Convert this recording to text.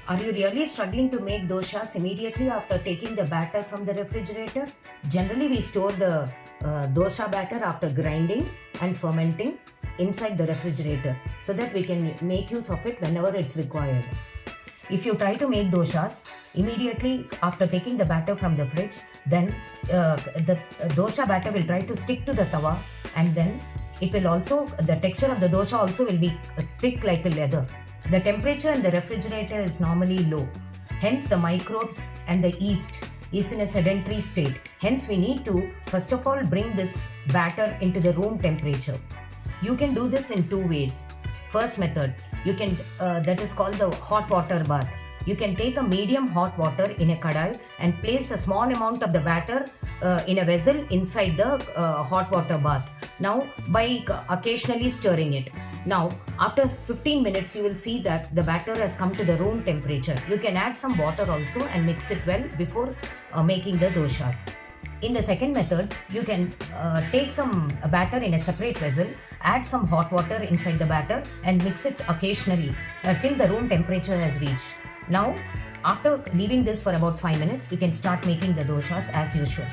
Are you really struggling to make dosas immediately after taking the batter from the refrigerator? Generally, we store the dosa batter after grinding and fermenting inside the refrigerator so that we can make use of it whenever it's required. If you try to make dosas immediately after taking the batter from the fridge, then the dosa batter will try to stick to the tawa, and then it will also, the texture of the dosa also will be thick like a leather. The temperature in the refrigerator is normally low. Hence, the microbes and the yeast is in a sedentary state. Hence, we need to first of all bring this batter into the room temperature. You can do this in two ways. First method, you can that is called the hot water bath. You can take a medium hot water in a kadai and place a small amount of the batter in a vessel inside the hot water bath. Now, by occasionally stirring it. Now, after 15 minutes, you will see that the batter has come to the room temperature. You can add some water also and mix it well before making the dosas. In the second method, you can take some batter in a separate vessel, add some hot water inside the batter and mix it occasionally till the room temperature has reached. Now, after leaving this for about 5 minutes, you can start making the dosas as usual.